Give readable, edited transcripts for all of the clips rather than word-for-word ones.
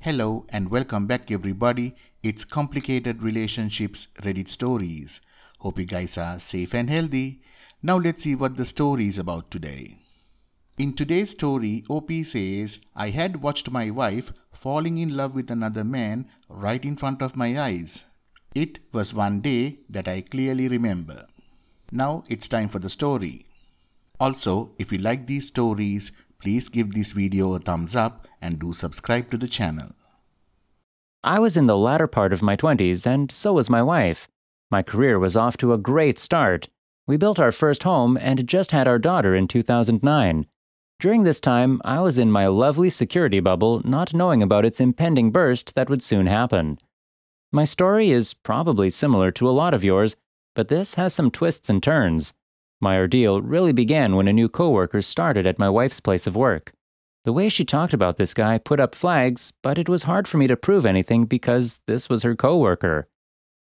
Hello and welcome back everybody. It's Complicated Relationships Reddit Stories. Hope you guys are safe and healthy. Now let's see what the story is about today. In today's story, OP says, I had watched my wife falling in love with another man right in front of my eyes. It was one day that I clearly remember. Now it's time for the story. Also, if you like these stories, please give this video a thumbs up and do subscribe to the channel. I was in the latter part of my 20s, and so was my wife. My career was off to a great start. We built our first home and just had our daughter in 2009. During this time, I was in my lovely security bubble, not knowing about its impending burst that would soon happen. My story is probably similar to a lot of yours, but this has some twists and turns. My ordeal really began when a new coworker started at my wife's place of work. The way she talked about this guy put up flags, but it was hard for me to prove anything because this was her coworker.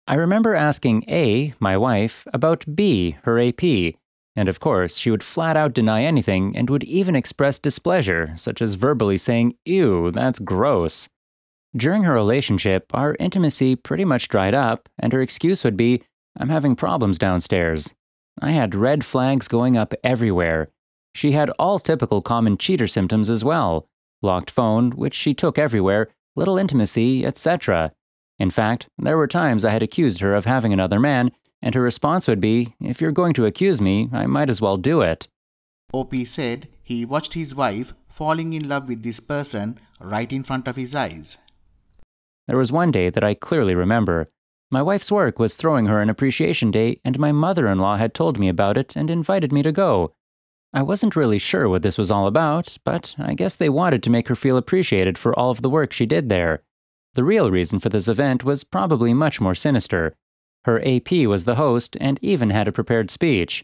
I remember asking A, my wife, about B, her AP, and of course she would flat out deny anything and would even express displeasure, such as verbally saying, "Ew, that's gross." During her relationship, our intimacy pretty much dried up, and her excuse would be, "I'm having problems downstairs." I had red flags going up everywhere. She had all typical common cheater symptoms as well. Locked phone, which she took everywhere, little intimacy, etc. In fact, there were times I had accused her of having another man, and her response would be, "If you're going to accuse me, I might as well do it." OP said he watched his wife falling in love with this person right in front of his eyes. There was one day that I clearly remember. My wife's work was throwing her an appreciation day, and my mother-in-law had told me about it and invited me to go. I wasn't really sure what this was all about, but I guess they wanted to make her feel appreciated for all of the work she did there. The real reason for this event was probably much more sinister. Her AP was the host and even had a prepared speech.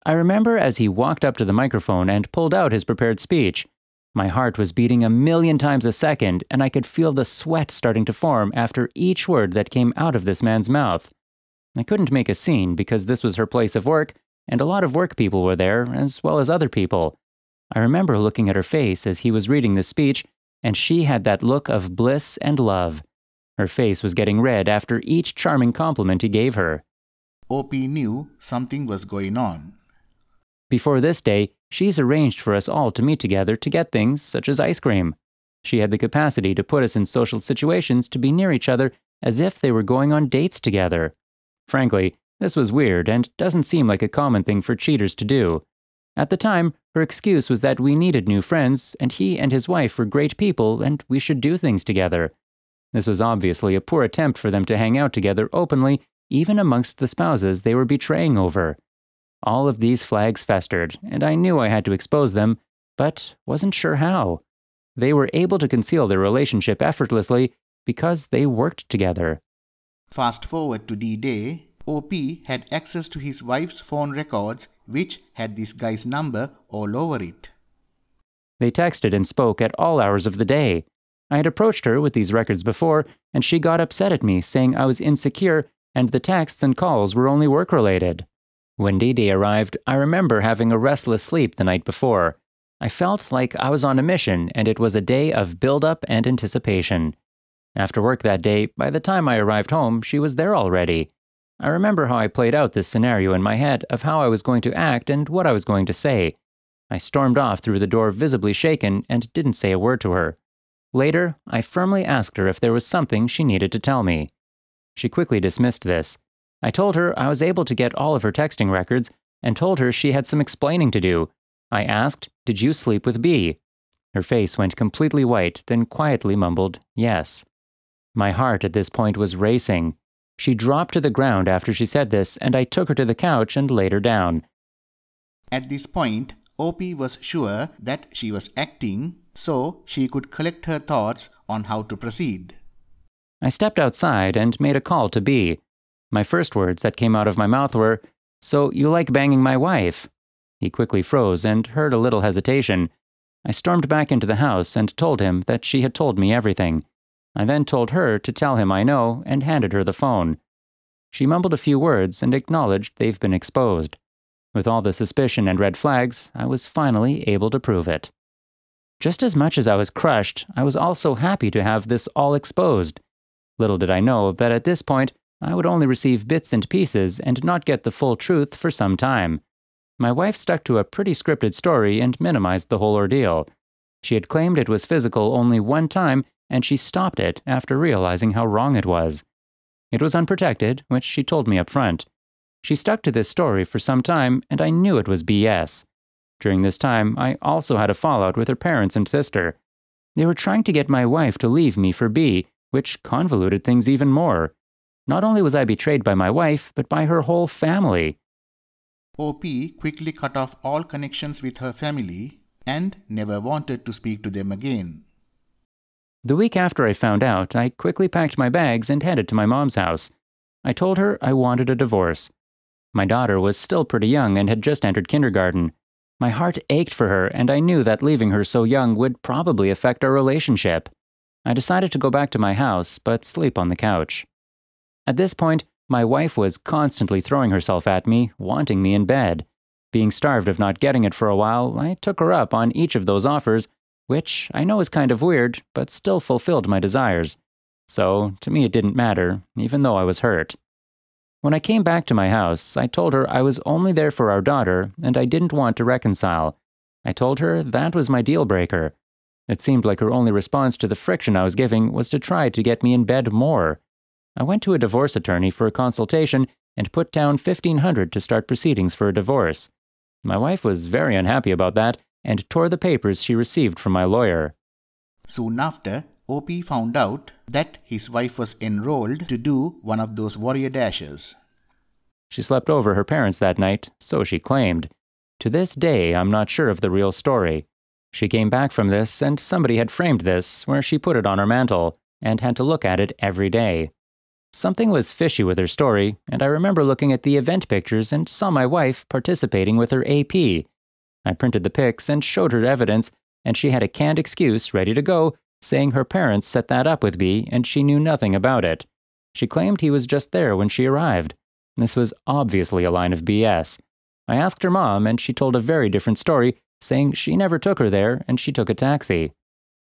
I remember as he walked up to the microphone and pulled out his prepared speech. My heart was beating 1,000,000 times a second, and I could feel the sweat starting to form after each word that came out of this man's mouth. I couldn't make a scene because this was her place of work, and a lot of work people were there, as well as other people. I remember looking at her face as he was reading this speech, and she had that look of bliss and love. Her face was getting red after each charming compliment he gave her. OP knew something was going on. Before this day, she's arranged for us all to meet together to get things such as ice cream. She had the capacity to put us in social situations to be near each other as if they were going on dates together. Frankly, this was weird and doesn't seem like a common thing for cheaters to do. At the time, her excuse was that we needed new friends, and he and his wife were great people and we should do things together. This was obviously a poor attempt for them to hang out together openly, even amongst the spouses they were betraying over. All of these flags festered, and I knew I had to expose them, but wasn't sure how. They were able to conceal their relationship effortlessly because they worked together. Fast forward to D-Day, OP had access to his wife's phone records, which had this guy's number all over it. They texted and spoke at all hours of the day. I had approached her with these records before, and she got upset at me, saying I was insecure and the texts and calls were only work-related. When D-Day arrived, I remember having a restless sleep the night before. I felt like I was on a mission, and it was a day of build-up and anticipation. After work that day, by the time I arrived home, she was there already. I remember how I played out this scenario in my head of how I was going to act and what I was going to say. I stormed off through the door visibly shaken and didn't say a word to her. Later, I firmly asked her if there was something she needed to tell me. She quickly dismissed this. I told her I was able to get all of her texting records and told her she had some explaining to do. I asked, "Did you sleep with B?" Her face went completely white, then quietly mumbled, "Yes." My heart at this point was racing. She dropped to the ground after she said this, and I took her to the couch and laid her down. At this point, OP was sure that she was acting, so she could collect her thoughts on how to proceed. I stepped outside and made a call to B. My first words that came out of my mouth were, "So you like banging my wife?" He quickly froze and heard a little hesitation. I stormed back into the house and told him that she had told me everything. I then told her to tell him I know and handed her the phone. She mumbled a few words and acknowledged they've been exposed. With all the suspicion and red flags, I was finally able to prove it. Just as much as I was crushed, I was also happy to have this all exposed. Little did I know that at this point, I would only receive bits and pieces and not get the full truth for some time. My wife stuck to a pretty scripted story and minimized the whole ordeal. She had claimed it was physical only one time, and she stopped it after realizing how wrong it was. It was unprotected, which she told me up front. She stuck to this story for some time, and I knew it was BS. During this time, I also had a fallout with her parents and sister. They were trying to get my wife to leave me for B, which convoluted things even more. Not only was I betrayed by my wife, but by her whole family. OP quickly cut off all connections with her family and never wanted to speak to them again. The week after I found out, I quickly packed my bags and headed to my mom's house. I told her I wanted a divorce. My daughter was still pretty young and had just entered kindergarten. My heart ached for her, and I knew that leaving her so young would probably affect our relationship. I decided to go back to my house, but sleep on the couch. At this point, my wife was constantly throwing herself at me, wanting me in bed. Being starved of not getting it for a while, I took her up on each of those offers, which I know is kind of weird, but still fulfilled my desires. So, to me it didn't matter, even though I was hurt. When I came back to my house, I told her I was only there for our daughter, and I didn't want to reconcile. I told her that was my deal breaker. It seemed like her only response to the friction I was giving was to try to get me in bed more. I went to a divorce attorney for a consultation and put down $1,500 to start proceedings for a divorce. My wife was very unhappy about that and tore the papers she received from my lawyer. Soon after, OP found out that his wife was enrolled to do one of those warrior dashes. She slept over her parents that night, so she claimed. To this day, I'm not sure of the real story. She came back from this, and somebody had framed this, where she put it on her mantle, and had to look at it every day. Something was fishy with her story, and I remember looking at the event pictures and saw my wife participating with her AP. I printed the pics and showed her evidence, and she had a canned excuse ready to go, saying her parents set that up with B and she knew nothing about it. She claimed he was just there when she arrived. This was obviously a line of BS. I asked her mom, and she told a very different story, saying she never took her there and she took a taxi.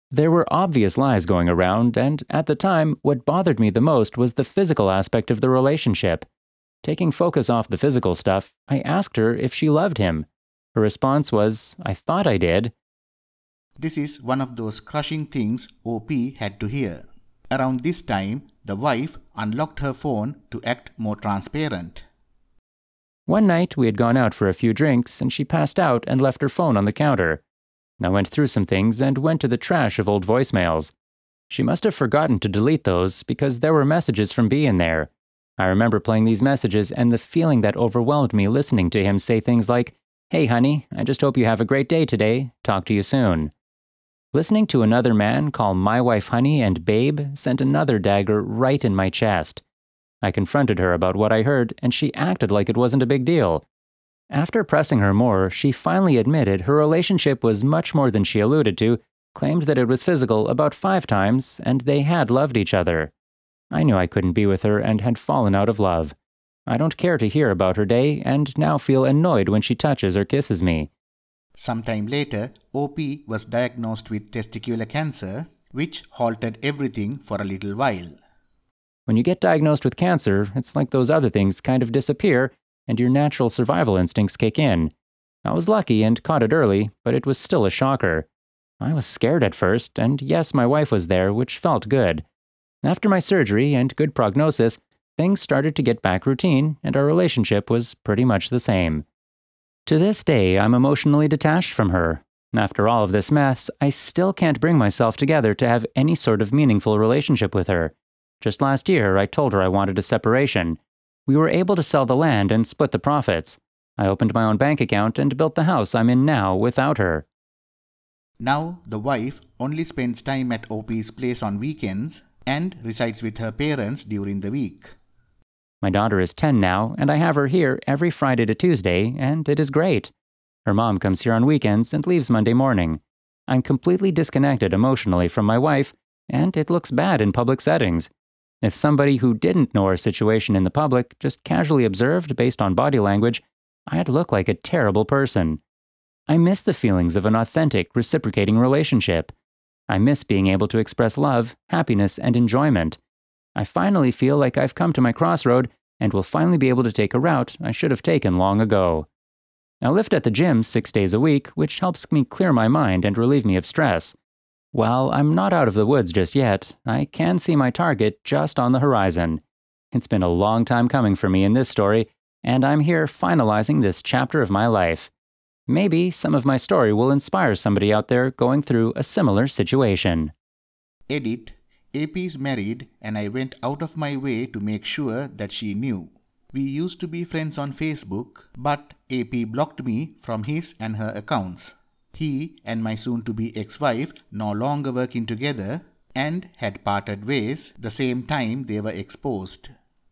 There were obvious lies going around, and at the time, what bothered me the most was the physical aspect of the relationship. Taking focus off the physical stuff, I asked her if she loved him. Her response was, "I thought I did." This is one of those crushing things OP had to hear. Around this time, the wife unlocked her phone to act more transparent. One night, we had gone out for a few drinks, and she passed out and left her phone on the counter. I went through some things and went to the trash of old voicemails. She must have forgotten to delete those because there were messages from B in there. I remember playing these messages and the feeling that overwhelmed me listening to him say things like, "Hey honey, I just hope you have a great day today. Talk to you soon." Listening to another man call my wife honey and babe sent another dagger right in my chest. I confronted her about what I heard, and she acted like it wasn't a big deal. After pressing her more, she finally admitted her relationship was much more than she alluded to, claimed that it was physical about 5 times, and they had loved each other. I knew I couldn't be with her and had fallen out of love. I don't care to hear about her day, and now feel annoyed when she touches or kisses me. Sometime later, OP was diagnosed with testicular cancer, which halted everything for a little while. When you get diagnosed with cancer, it's like those other things kind of disappear, and your natural survival instincts kick in. I was lucky and caught it early, but it was still a shocker. I was scared at first, and yes, my wife was there, which felt good. After my surgery and good prognosis, things started to get back routine, and our relationship was pretty much the same. To this day, I'm emotionally detached from her. After all of this mess, I still can't bring myself together to have any sort of meaningful relationship with her. Just last year, I told her I wanted a separation. We were able to sell the land and split the profits. I opened my own bank account and built the house I'm in now without her. Now, the wife only spends time at OP's place on weekends and resides with her parents during the week. My daughter is 10 now, and I have her here every Friday to Tuesday, and it is great. Her mom comes here on weekends and leaves Monday morning. I'm completely disconnected emotionally from my wife, and it looks bad in public settings. If somebody who didn't know our situation in the public just casually observed based on body language, I'd look like a terrible person. I miss the feelings of an authentic, reciprocating relationship. I miss being able to express love, happiness, and enjoyment. I finally feel like I've come to my crossroad and will finally be able to take a route I should have taken long ago. I lift at the gym 6 days a week, which helps me clear my mind and relieve me of stress. While I'm not out of the woods just yet, I can see my target just on the horizon. It's been a long time coming for me in this story, and I'm here finalizing this chapter of my life. Maybe some of my story will inspire somebody out there going through a similar situation. Edit. AP is married and I went out of my way to make sure that she knew. We used to be friends on Facebook, but AP blocked me from his and her accounts. He and my soon-to-be ex-wife no longer working together and had parted ways the same time they were exposed.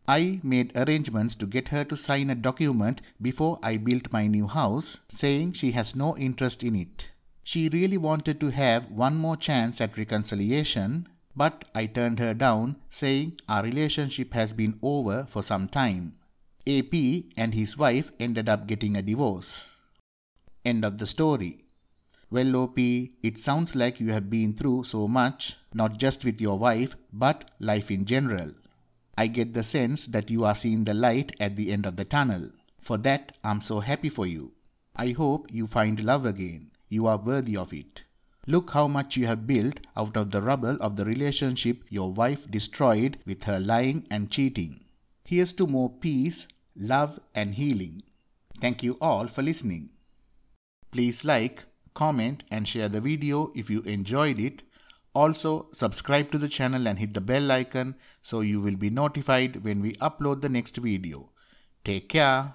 I made arrangements to get her to sign a document before I built my new house, saying she has no interest in it. She really wanted to have one more chance at reconciliation, but I turned her down, saying our relationship has been over for some time. AP and his wife ended up getting a divorce. End of the story. Well, OP, it sounds like you have been through so much, not just with your wife, but life in general. I get the sense that you are seeing the light at the end of the tunnel. For that, I'm so happy for you. I hope you find love again. You are worthy of it. Look how much you have built out of the rubble of the relationship your wife destroyed with her lying and cheating. Here's to more peace, love, and healing. Thank you all for listening. Please like, comment, and share the video if you enjoyed it. Also, subscribe to the channel and hit the bell icon so you will be notified when we upload the next video. Take care.